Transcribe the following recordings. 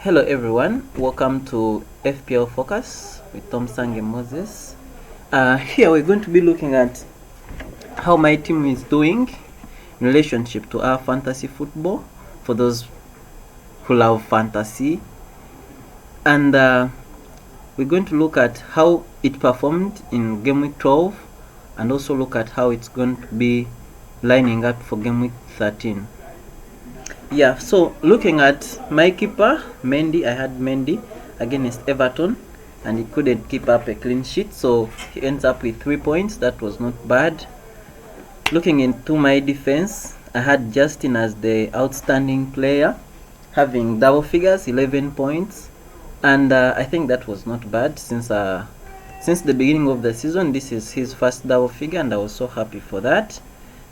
Hello everyone, welcome to FPL Focus with Tom Sang and Moses. Here we're going to be looking at how my team is doing in relationship to our fantasy football for those who love fantasy, and we're going to look at how it performed in game week 12 and also look at how it's going to be lining up for game week 13. Yeah, so looking at my keeper, Mendy, I had Mendy against Everton and he couldn't keep up a clean sheet, so he ends up with 3 points. That was not bad. Looking into my defense, I had Justin as the outstanding player, having double figures, 11 points, and I think that was not bad since the beginning of the season. This is his first double figure and I was so happy for that.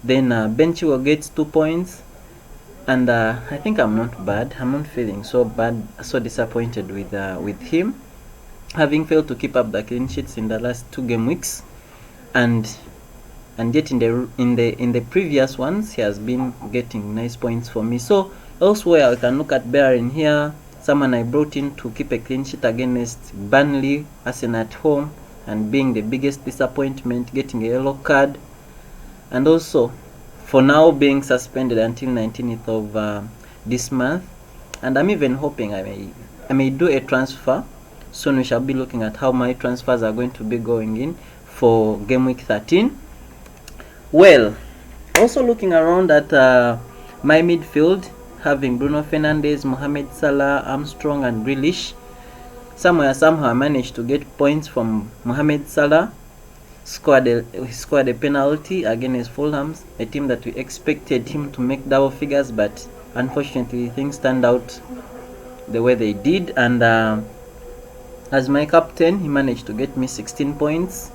Then Benchua gets 2 points. And I think I'm not bad. I'm not feeling so bad, so disappointed with him, having failed to keep up the clean sheets in the last 2 game weeks, and yet in the previous ones he has been getting nice points for me. So elsewhere I can look at Bellerin here, someone I brought in to keep a clean sheet against Burnley, Arsenal at home, and being the biggest disappointment, getting a yellow card, and also for now being suspended until 19th of this month. And I'm even hoping I may do a transfer soon. We shall be looking at how my transfers are going to be going in for game week 13. Well, also looking around at my midfield, having Bruno Fernandes, Mohamed Salah, Armstrong and Grealish. Somehow I managed to get points from Mohamed Salah. Scored a penalty against Fulham, a team that we expected him to make double figures, but unfortunately things turned out the way they did. And as my captain, he managed to get me 16 points.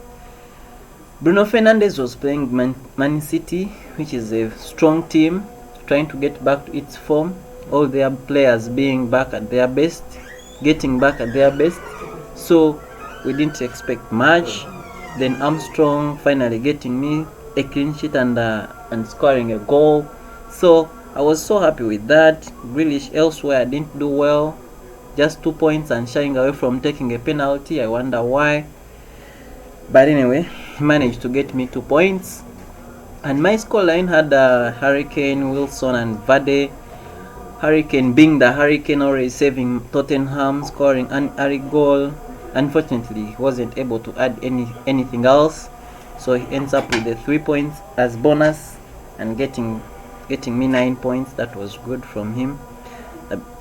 Bruno Fernandes was playing Man City, which is a strong team, trying to get back to its form, all their players being back at their best, getting back at their best, so we didn't expect much. Then Armstrong finally getting me a clean sheet and scoring a goal, so I was so happy with that. Grealish elsewhere didn't do well, just 2 points and shying away from taking a penalty. I wonder why, but anyway, he managed to get me 2 points. And my scoreline had Hurricane, Wilson and Vardy. Hurricane being the Hurricane, already saving Tottenham, scoring an early goal. Unfortunately, he wasn't able to add anything else, so he ends up with the 3 points as bonus and getting me 9 points. That was good from him.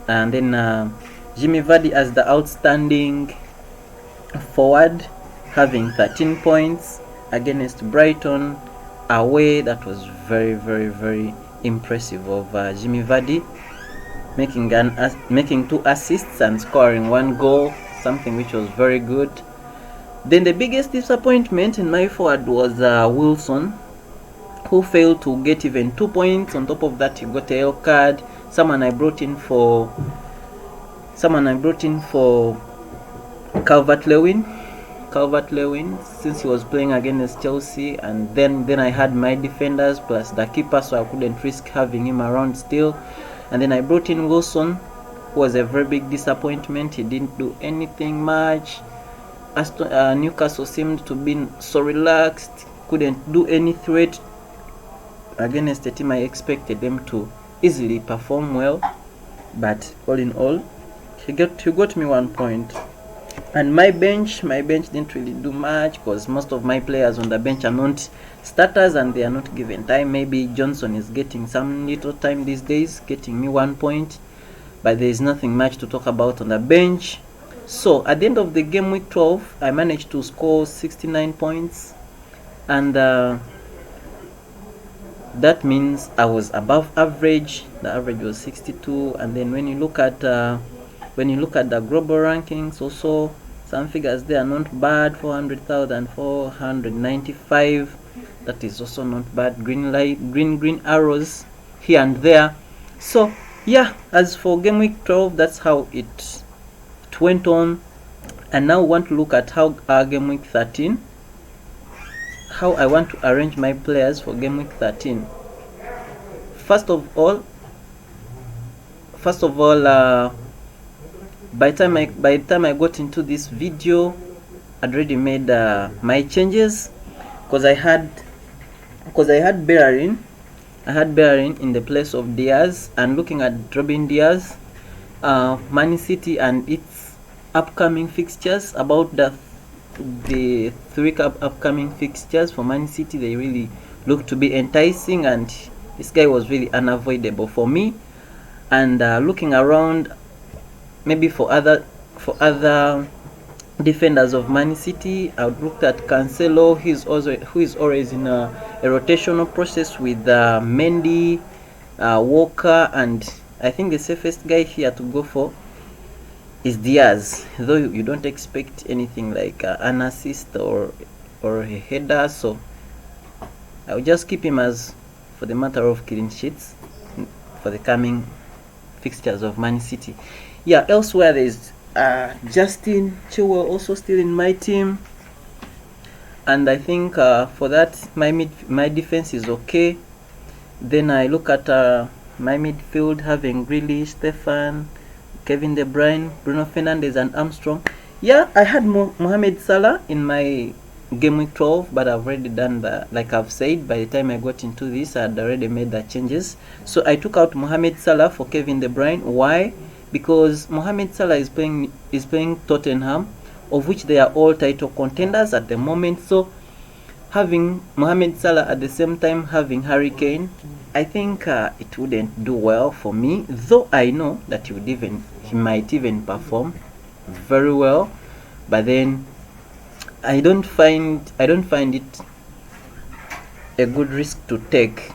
And then Jimmy Vardy as the outstanding forward, having 13 points against Brighton away. That was very, very, very impressive of Jimmy Vardy, making 2 assists and scoring 1 goal, something which was very good. Then the biggest disappointment in my forward was Wilson, who failed to get even 2 points. On top of that, he got a yellow card. Someone I brought in for Calvert-Lewin, since he was playing against Chelsea. And then I had my defenders plus the keeper, so I couldn't risk having him around still. And then I brought in Wilson, who was a very big disappointment. He didn't do anything much. Newcastle seemed to be so relaxed, couldn't do any threat against the team I expected them to easily perform well. But all in all, he got me 1 point. And my bench didn't really do much because most of my players on the bench are not starters and they are not given time. Maybe Johnson is getting some little time these days, getting me 1 point, but there is nothing much to talk about on the bench. So at the end of the game week 12, I managed to score 69 points, and that means I was above average. The average was 62. And then when you look at the global rankings, also some figures there are not bad. 400,000, 495. That is also not bad. Green arrows here and there. So yeah, as for game week 12, that's how it went on. And now we want to look at how game week 13, how I want to arrange my players for game week 13. First of all, by the time I got into this video, I'd already made my changes, because I had Bellerin in the place of Diaz. And looking at Robin Diaz, Man City and its upcoming fixtures, about the 3 upcoming fixtures for Man City, they really look to be enticing, and this guy was really unavoidable for me. And looking around, maybe for other defenders of Man City, I would look at Cancelo, who is always in a rotational process with Mendy, Walker, and I think the safest guy here to go for is Diaz, though you don't expect anything like an assist or a header, so I'll just keep him as for the matter of clean sheets for the coming fixtures of Man City. Yeah, elsewhere there's Justin Chilwell also still in my team, and I think for that my defense is okay. Then I look at my midfield, having Grealish, Stefan, Kevin De Bruyne, Bruno Fernandes, and Armstrong. Yeah, I had Mohamed Salah in my Gameweek 12, but I've already done that. Like I've said, by the time I got into this, I had already made the changes. So I took out Mohamed Salah for Kevin De Bruyne. Why? Because Mohamed Salah is playing Tottenham, of which they are all title contenders at the moment. So having Mohamed Salah at the same time having Harry Kane, I think it wouldn't do well for me, though I know that he might even perform very well. But then I don't find it a good risk to take,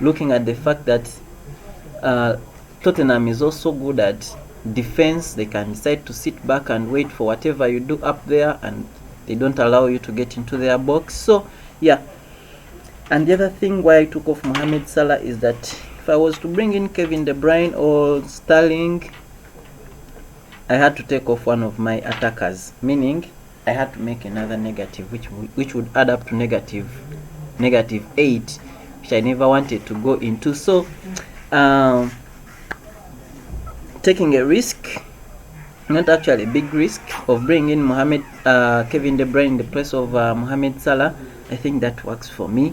looking at the fact that Tottenham is also good at defense. They can decide to sit back and wait for whatever you do up there, and they don't allow you to get into their box. So yeah. And the other thing why I took off Mohamed Salah is that if I was to bring in Kevin De Bruyne or Sterling, I had to take off one of my attackers, meaning I had to make another negative, which would add up to negative 8, which I never wanted to go into. So taking a risk, not actually a big risk, of bringing in Kevin De Bruyne in the place of Mohamed Salah, I think that works for me.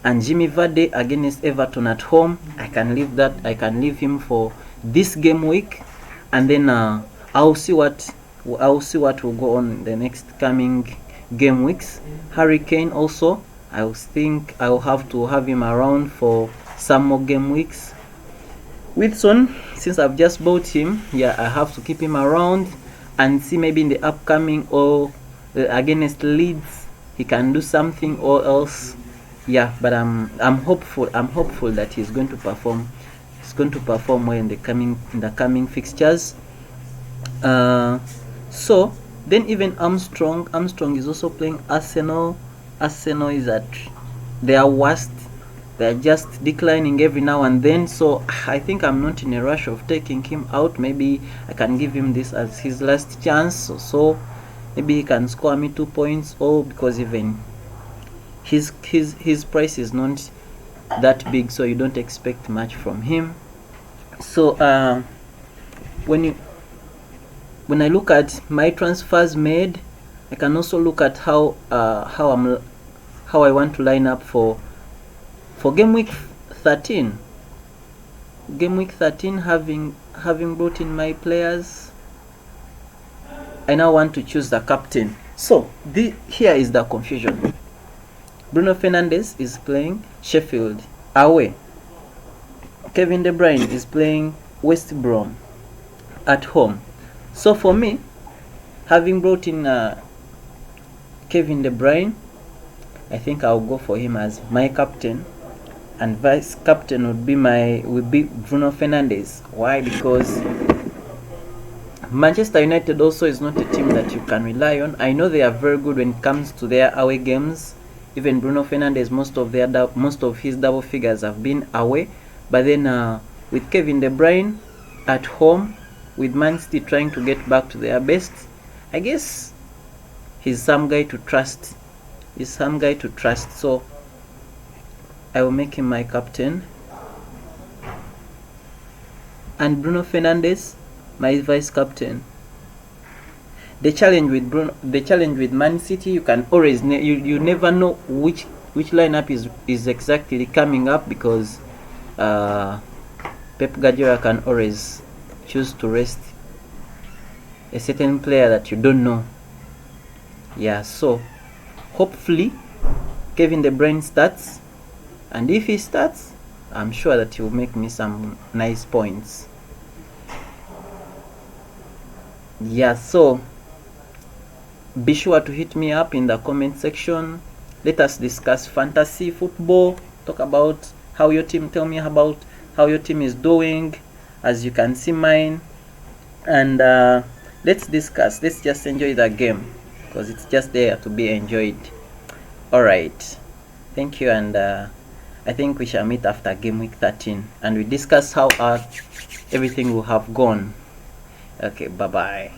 And Jimmy Vardy against Everton at home, I can leave him for this game week, and then I'll see what will go on the next coming game weeks. Harry Kane also, I think I'll have to have him around for some more game weeks. With Son, since I've just bought him, yeah, I have to keep him around and see maybe in the upcoming or against Leeds he can do something or else. Yeah, but I'm hopeful that he's going to perform well in the coming fixtures. So then even Armstrong is also playing Arsenal. Arsenal is at their worst. They're just declining every now and then, so I think I'm not in a rush of taking him out. Maybe I can give him this as his last chance, so maybe he can score me 2 points, or because even his price is not that big, so you don't expect much from him. So when I look at my transfers made, I can also look at how I want to line up for game week 13. Game week 13, having brought in my players, I now want to choose the captain. So here is the confusion. Bruno Fernandes is playing Sheffield away. Kevin De Bruyne is playing West Brom at home. So for me, having brought in Kevin De Bruyne, I think I'll go for him as my captain, and vice captain would be Bruno Fernandes. Why? Because Manchester United also is not a team that you can rely on. I know they are very good when it comes to their away games. Even Bruno Fernandes, most of his double figures have been away. But then with Kevin De Bruyne at home, with Man City trying to get back to their best, I guess he's some guy to trust. So I will make him my captain, and Bruno Fernandes my vice captain. The challenge with Man City, you can always you never know which lineup is exactly coming up, because Pep Guardiola can always choose to rest a certain player that you don't know. Yeah, so hopefully Kevin De Bruyne starts, and if he starts, I'm sure that he'll make me some nice points. Yeah, so be sure to hit me up in the comment section. Let us discuss fantasy football. Talk about how your team, tell me about how your team is doing, as you can see mine. And let's discuss. Let's just enjoy the game, because it's just there to be enjoyed. Alright. Thank you, and I think we shall meet after game week 13 and we discuss how everything will have gone. Okay, bye bye.